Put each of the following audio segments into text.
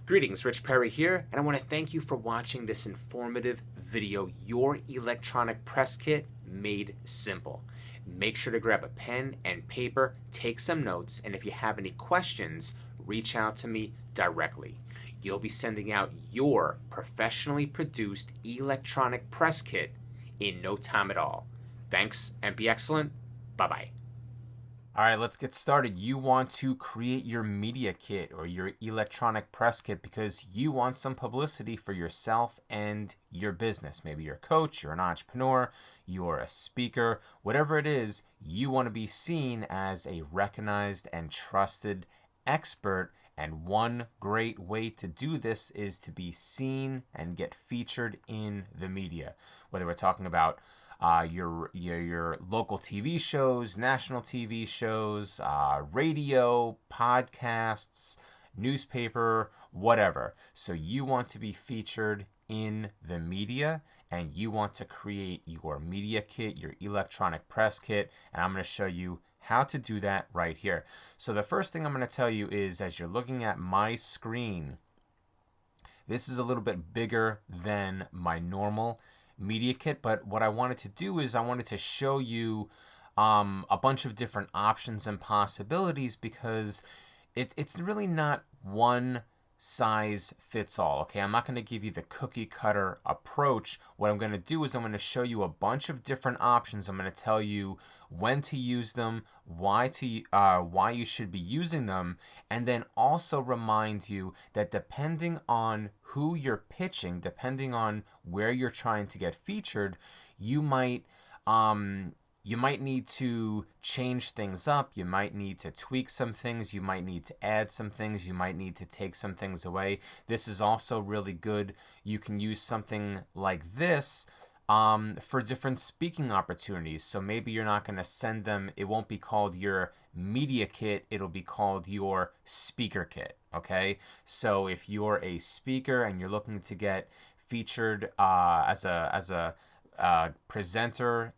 Greetings, Rich Perry here, and I want to thank you for watching this informative video, Your Electronic Press Kit Made Simple. Make sure to grab a pen and paper, take some notes, and if you have any questions, reach out to me directly. You'll be sending out your professionally produced electronic press kit in no time at all. Thanks, and be excellent. Bye-bye. All right, let's get started. You want to create your media kit or your electronic press kit because you want some publicity for yourself and your business. Maybe you're a coach, you're an entrepreneur, you're a speaker, whatever it is, you want to be seen as a recognized and trusted expert. And one great way to do this is to be seen and get featured in the media, whether we're talking about your local TV shows, national TV shows, radio, podcasts, newspaper, whatever. So you want to be featured in the media and you want to create your media kit, your electronic press kit, and I'm going to show you how to do that right here. So the first thing I'm going to tell you is, as you're looking at my screen, this is a little bit bigger than my normal media kit, but what I wanted to do is I wanted to show you a bunch of different options and possibilities because it's really not one size fits all. Okay, I'm not going to give you the cookie cutter approach. What I'm going to do is I'm going to show you a bunch of different options. I'm going to tell you when to use them, why you should be using them, and then also remind you that depending on who you're pitching, depending on where you're trying to get featured, you might need to change things up. You might need to tweak some things. You might need to add some things. You might need to take some things away. This is also really good. You can use something like this for different speaking opportunities. So maybe you're not going to send them. It won't be called your media kit. It'll be called your speaker kit. Okay. So if you're a speaker and you're looking to get featured as a presenter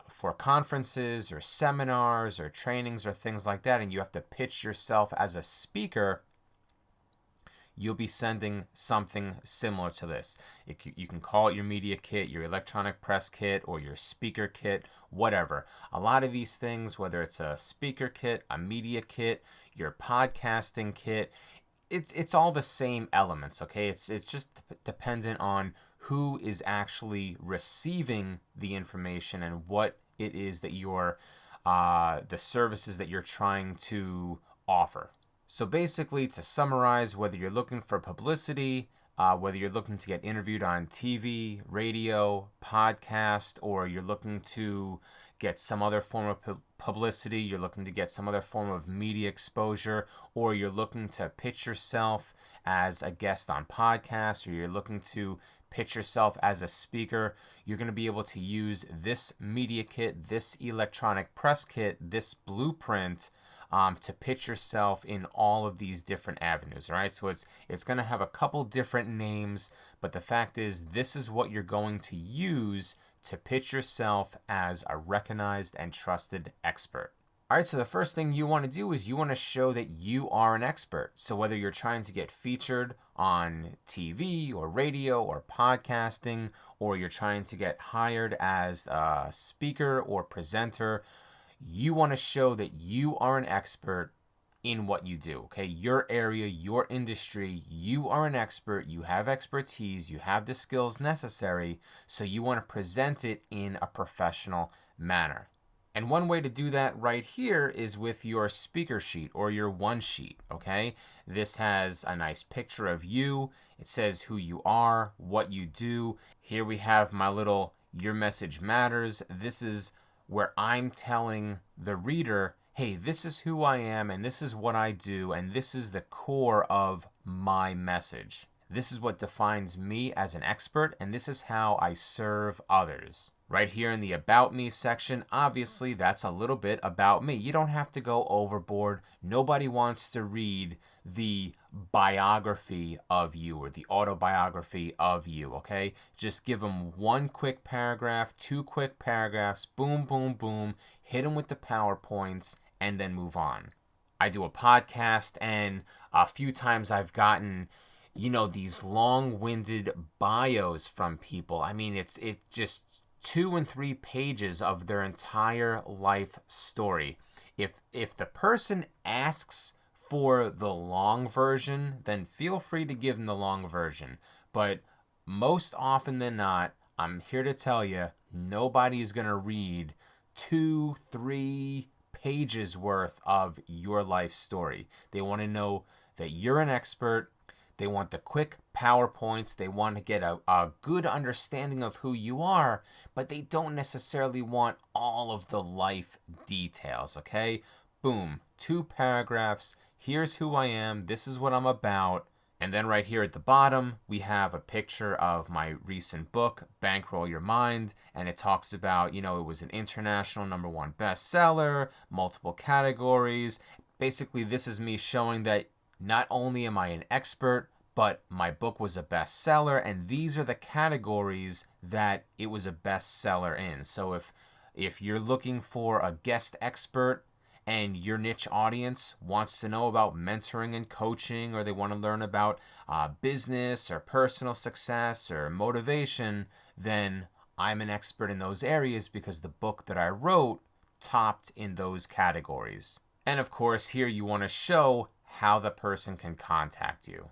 for conferences or seminars or trainings or things like that, and you have to pitch yourself as a speaker, you'll be sending something similar to this. You can call it your media kit, your electronic press kit, or your speaker kit, whatever. A lot of these things, whether it's a speaker kit, a media kit, your podcasting kit, it's all the same elements, okay? It's just dependent on who is actually receiving the information and what it is that the services that you're trying to offer. So basically, to summarize, whether you're looking for publicity, whether you're looking to get interviewed on TV, radio, podcast, or you're looking to get some other form of publicity, you're looking to get some other form of media exposure, or you're looking to pitch yourself as a guest on podcasts, or you're looking to pitch yourself as a speaker, you're going to be able to use this media kit, this electronic press kit, this blueprint to pitch yourself in all of these different avenues. All right, so it's going to have a couple different names, but the fact is this is what you're going to use to pitch yourself as a recognized and trusted expert. All right, so the first thing you want to do is you want to show that you are an expert. So whether you're trying to get featured on TV or radio or podcasting, or you're trying to get hired as a speaker or presenter, you want to show that you are an expert in what you do, okay? Your area, your industry, you are an expert, you have expertise, you have the skills necessary, so you want to present it in a professional manner. And one way to do that right here is with your speaker sheet or your one sheet, okay? This has a nice picture of you. It says who you are, what you do. Here we have my little Your Message Matters. This is where I'm telling the reader, hey, this is who I am and this is what I do and this is the core of my message. This is what defines me as an expert and this is how I serve others. Right here in the About Me section, obviously that's a little bit about me. You don't have to go overboard. Nobody wants to read the biography of you or the autobiography of you, okay? Just give them one quick paragraph, two quick paragraphs, boom, boom, boom, hit them with the PowerPoints, and then move on. I do a podcast, and a few times I've gotten these long-winded bios from people. I mean, it's just 2 and 3 pages of their entire life story. If the person asks for the long version, then feel free to give them the long version. But most often than not, I'm here to tell you, nobody is going to read 2, 3 pages worth of your life story. They want to know that you're an expert. They want the quick PowerPoints. They want to get a good understanding of who you are, but they don't necessarily want all of the life details, okay? Boom, 2 paragraphs. Here's who I am. This is what I'm about. And then right here at the bottom, we have a picture of my recent book, Bankroll Your Mind. And it talks about, it was an international #1 bestseller, multiple categories. Basically, this is me showing that not only am I an expert, but my book was a bestseller. And these are the categories that it was a bestseller in. So if you're looking for a guest expert, and your niche audience wants to know about mentoring and coaching, or they want to learn about business or personal success or motivation, then I'm an expert in those areas because the book that I wrote topped in those categories. And of course, here you want to show how the person can contact you.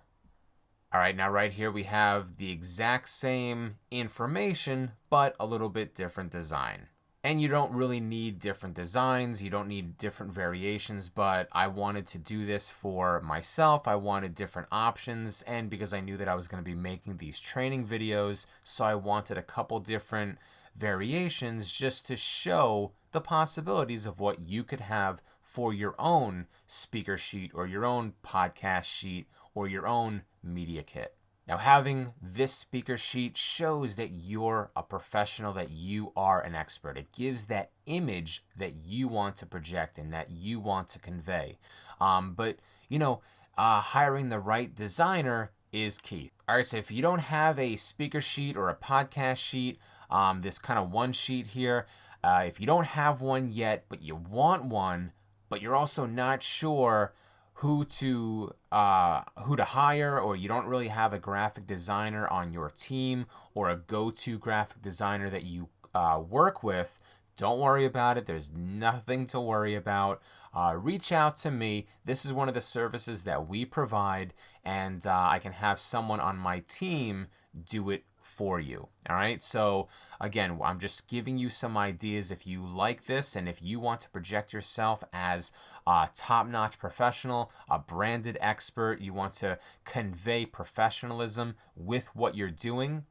All right, now right here we have the exact same information, but a little bit different design. And you don't really need different designs. You don't need different variations, but I wanted to do this for myself. I wanted different options, and because I knew that I was going to be making these training videos, so I wanted a couple different variations just to show the possibilities of what you could have for your own speaker sheet or your own podcast sheet or your own media kit. Now, having this speaker sheet shows that you're a professional, that you are an expert. It gives that image that you want to project and that you want to convey. But hiring the right designer is key. All right, so if you don't have a speaker sheet or a podcast sheet, this kind of one sheet here, if you don't have one yet, but you want one, but you're also not sure who to hire, or you don't really have a graphic designer on your team or a go-to graphic designer that you work with, don't worry about it. There's nothing to worry about. Reach out to me. This is one of the services that we provide, and I can have someone on my team do it for you. All right. So again, I'm just giving you some ideas. If you like this and if you want to project yourself as a top-notch professional, a branded expert, you want to convey professionalism with what you're doing,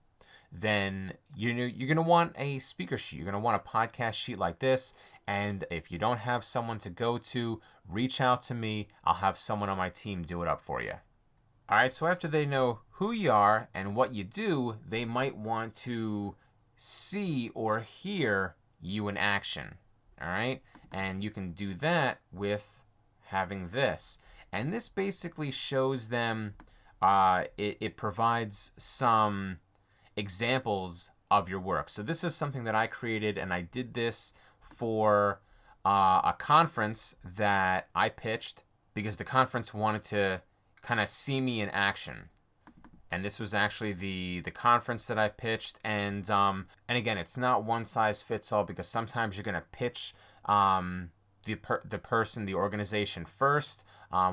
then you're going to want a speaker sheet. You're going to want a podcast sheet like this. And if you don't have someone to go to, reach out to me. I'll have someone on my team do it up for you. All right, so after they know who you are and what you do, they might want to see or hear you in action. All right, and you can do that with having this. And this basically shows them, it provides some examples of your work. So this is something that I created, and I did this for a conference that I pitched because the conference wanted to kind of see me in action. And this was actually the conference that I pitched. And again, it's not one size fits all, because sometimes you're going to pitch the organization first,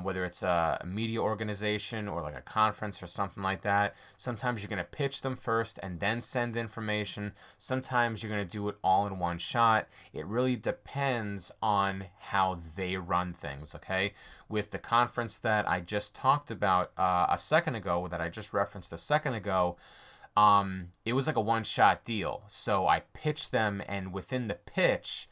whether it's a media organization or like a conference or something like that. Sometimes you're going to pitch them first and then send information. Sometimes you're going to do it all in one shot. It really depends on how they run things, okay? With the conference that I just talked about a second ago, that I just referenced a second ago, it was like a one-shot deal. So I pitched them, and within the pitch,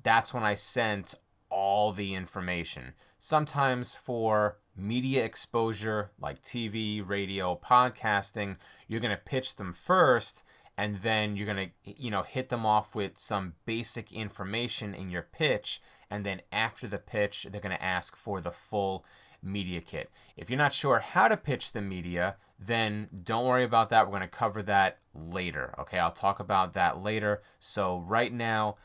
that's when I sent all the information. Sometimes for media exposure, like TV, radio, podcasting, you're going to pitch them first, and then you're going to, hit them off with some basic information in your pitch, and then after the pitch, they're going to ask for the full media kit. If you're not sure how to pitch the media, then don't worry about that. We're going to cover that later. Okay, I'll talk about that later. So right now,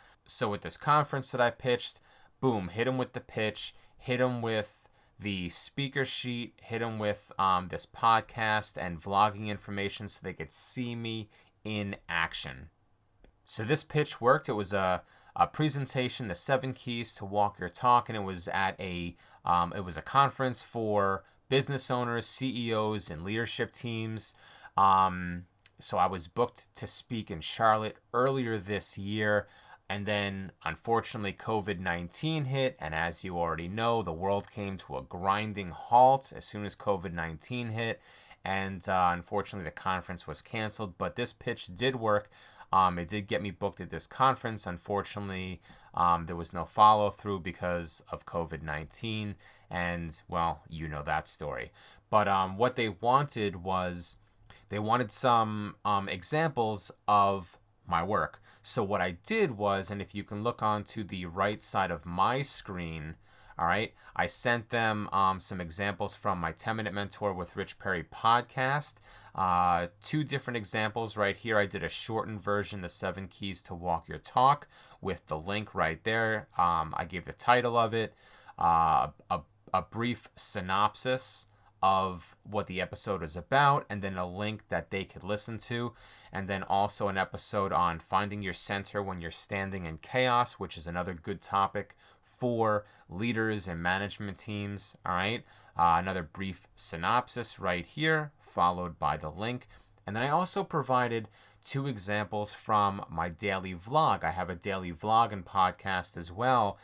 with this conference that I pitched, boom, hit them with the pitch, hit them with the speaker sheet, hit them with this podcast and vlogging information so they could see me in action. So this pitch worked. It was a presentation, the 7 Keys to Walk Your Talk, and it was at a conference for business owners, CEOs, and leadership teams. So I was booked to speak in Charlotte earlier this year, and then unfortunately COVID-19 hit, and as you already know, the world came to a grinding halt as soon as COVID-19 hit, and unfortunately the conference was canceled, but this pitch did work. It did get me booked at this conference. Unfortunately, there was no follow-through because of COVID-19, and, well, you know that story. But what they wanted was, they wanted some examples of my work. So what I did was, and if you can look onto the right side of my screen, all right, I sent them some examples from my 10-Minute Mentor with Rich Perry podcast. 2 different examples right here. I did a shortened version, the 7 Keys to Walk Your Talk, with the link right there. I gave the title of it, a brief synopsis of what the episode is about, and then a link that they could listen to, and then also an episode on finding your center when you're standing in chaos, which is another good topic for leaders and management teams. All right, another brief synopsis right here, followed by the link. And then I also provided 2 examples from my daily vlog. I have a daily vlog and podcast as well,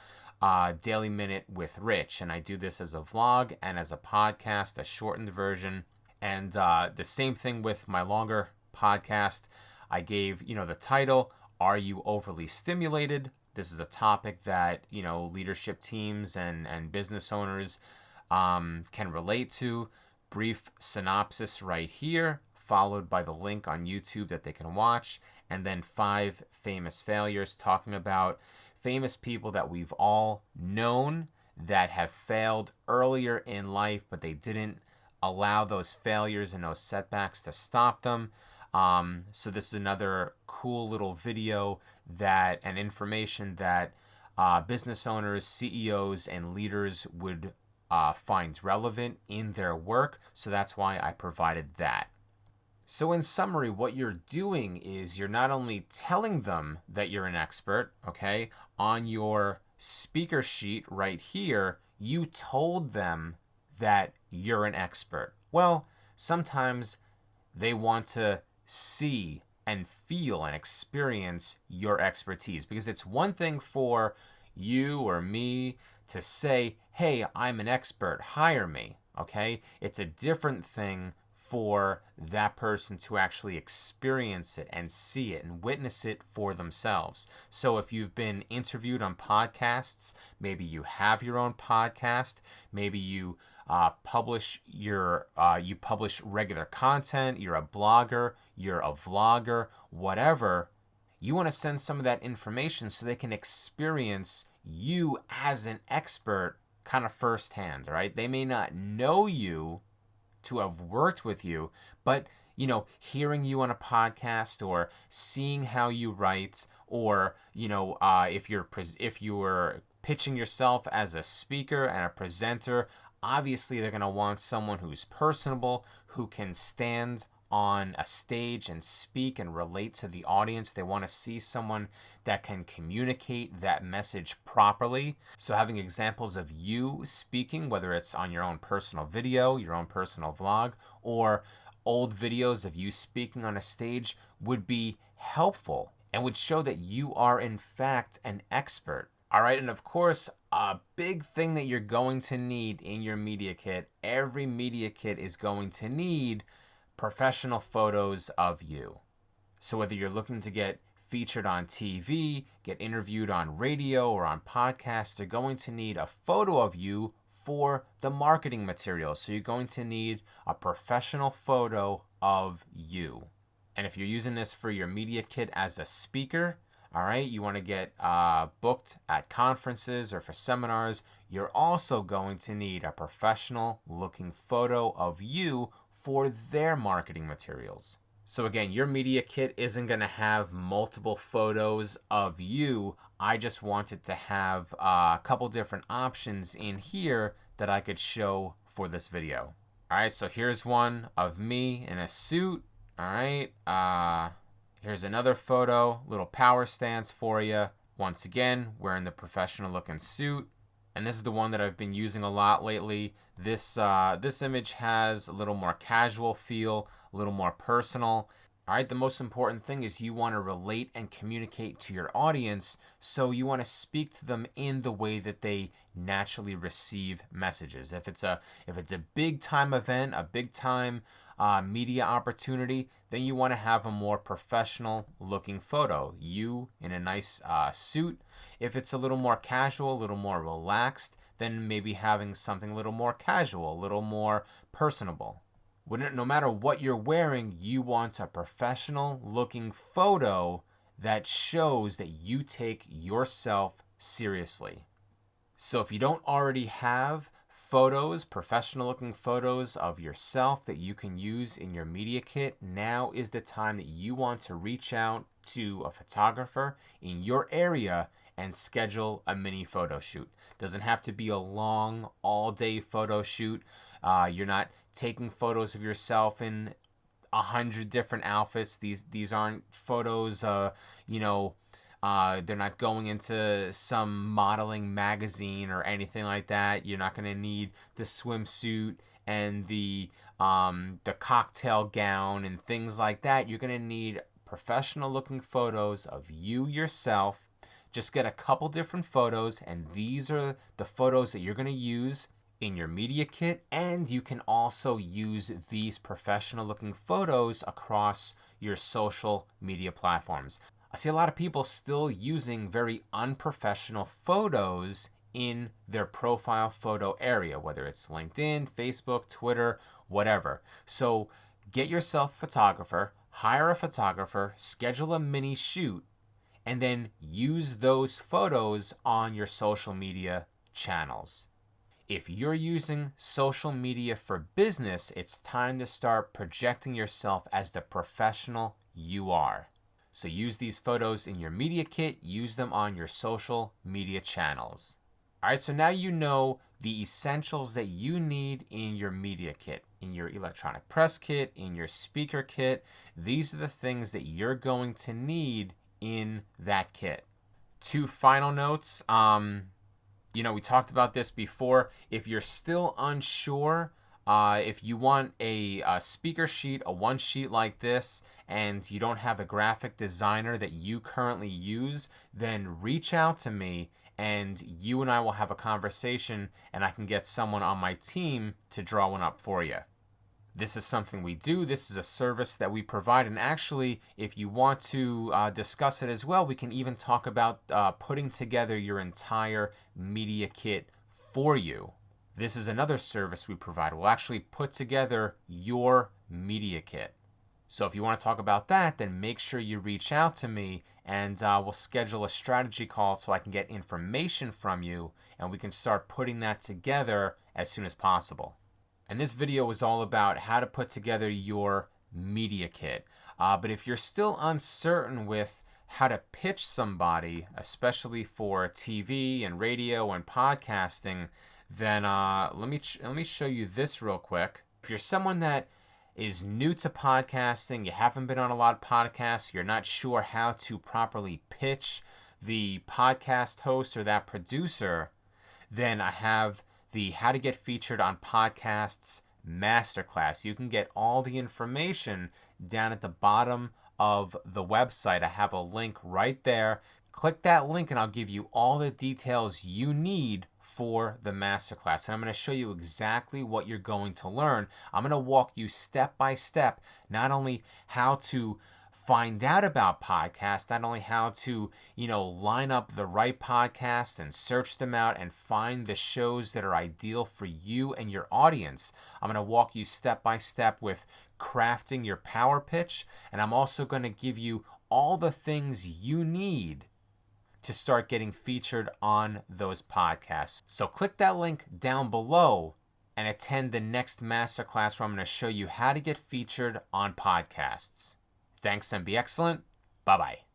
Daily Minute with Rich, and I do this as a vlog and as a podcast, a shortened version. And the same thing with my longer podcast. I gave, the title, Are You Overly Stimulated? This is a topic that, leadership teams and business owners can relate to. Brief synopsis right here, followed by the link on YouTube that they can watch, and then 5 famous failures, talking about famous people that we've all known that have failed earlier in life, but they didn't allow those failures and those setbacks to stop them. So this is another cool little video and information that business owners, CEOs, and leaders would find relevant in their work. So that's why I provided that. So in summary, what you're doing is you're not only telling them that you're an expert, okay? On your speaker sheet right here, you told them that you're an expert. Well, sometimes they want to see and feel and experience your expertise, because it's one thing for you or me to say, hey, I'm an expert, hire me, okay? It's a different thing for that person to actually experience it and see it and witness it for themselves. So if you've been interviewed on podcasts, maybe you have your own podcast, maybe you publish regular content, you're a blogger, you're a vlogger, whatever, you want to send some of that information so they can experience you as an expert kind of firsthand, all right? They may not know you to have worked with you, but hearing you on a podcast or seeing how you write, or if you're pitching yourself as a speaker and a presenter, obviously they're going to want someone who's personable, who can stand on a stage and speak and relate to the audience. They want to see someone that can communicate that message properly. So having examples of you speaking, whether it's on your own personal video, your own personal vlog, or old videos of you speaking on a stage, would be helpful and would show that you are in fact an expert. All right, and of course, a big thing that you're going to need in your media kit, every media kit is going to need professional photos of you. So whether you're looking to get featured on TV, get interviewed on radio or on podcasts, you're going to need a photo of you for the marketing material. So you're going to need a professional photo of you. And if you're using this for your media kit as a speaker, all right, you want to get booked at conferences or for seminars, you're also going to need a professional looking photo of you for their marketing materials. So again, your media kit isn't going to have multiple photos of you. I just wanted to have a couple different options in here that I could show for this video. All right, so here's one of me in a suit. All right, here's another photo, little power stance for you. Once again, wearing the professional looking suit. And this is the one that I've been using a lot lately. This image has a little more casual feel, a little more personal. All right, the most important thing is you want to relate and communicate to your audience, so you want to speak to them in the way that they naturally receive messages. If it's a big time event, a big time media opportunity, then you want to have a more professional looking photo. You in a nice suit. If it's a little more casual, a little more relaxed, then maybe having something a little more casual, a little more personable. No matter what you're wearing, you want a professional looking photo that shows that you take yourself seriously. So if you don't already have photos, professional looking photos of yourself that you can use in your media kit, now is the time that you want to reach out to a photographer in your area and schedule a mini photo shoot. Doesn't have to be a long, all-day photo shoot. You're not taking photos of yourself in 100 different outfits. These aren't photos, they're not going into some modeling magazine or anything like that. You're not going to need the swimsuit and the cocktail gown and things like that. You're going to need professional looking photos of you yourself. Just get a couple different photos, and these are the photos that you're going to use in your media kit, and you can also use these professional looking photos across your social media platforms. I see a lot of people still using very unprofessional photos in their profile photo area, whether it's LinkedIn, Facebook, Twitter, whatever. So get yourself a photographer, hire a photographer, schedule a mini shoot, and then use those photos on your social media channels. If you're using social media for business, it's time to start projecting yourself as the professional you are. So use these photos in your media kit, use them on your social media channels. All right, so now you know the essentials that you need in your media kit, in your electronic press kit, in your speaker kit. These are the things that you're going to need in that kit. 2 final notes. We talked about this before. If you're still unsure, if you want a speaker sheet, a one sheet like this, and you don't have a graphic designer that you currently use, then reach out to me and you and I will have a conversation, and I can get someone on my team to draw one up for you. This is something we do. This is a service that we provide. And actually, if you want to discuss it as well, we can even talk about putting together your entire media kit for you. This is another service we provide. We'll actually put together your media kit. So if you want to talk about that, then make sure you reach out to me, and we'll schedule a strategy call so I can get information from you, and we can start putting that together as soon as possible. And this video is all about how to put together your media kit. But if you're still uncertain with how to pitch somebody, especially for TV and radio and podcasting, then let me show you this real quick. If you're someone that is new to podcasting, you haven't been on a lot of podcasts, you're not sure how to properly pitch the podcast host or that producer, then I have the How to Get Featured on Podcasts Masterclass. You can get all the information down at the bottom of the website. I have a link right there. Click that link and I'll give you all the details you need for the masterclass. And I'm going to show you exactly what you're going to learn. I'm going to walk you step by step, not only how to find out about podcasts, not only how to, line up the right podcasts and search them out and find the shows that are ideal for you and your audience. I'm going to walk you step by step with crafting your power pitch, and I'm also going to give you all the things you need to start getting featured on those podcasts. So click that link down below and attend the next masterclass where I'm going to show you how to get featured on podcasts. Thanks and be excellent. Bye-bye.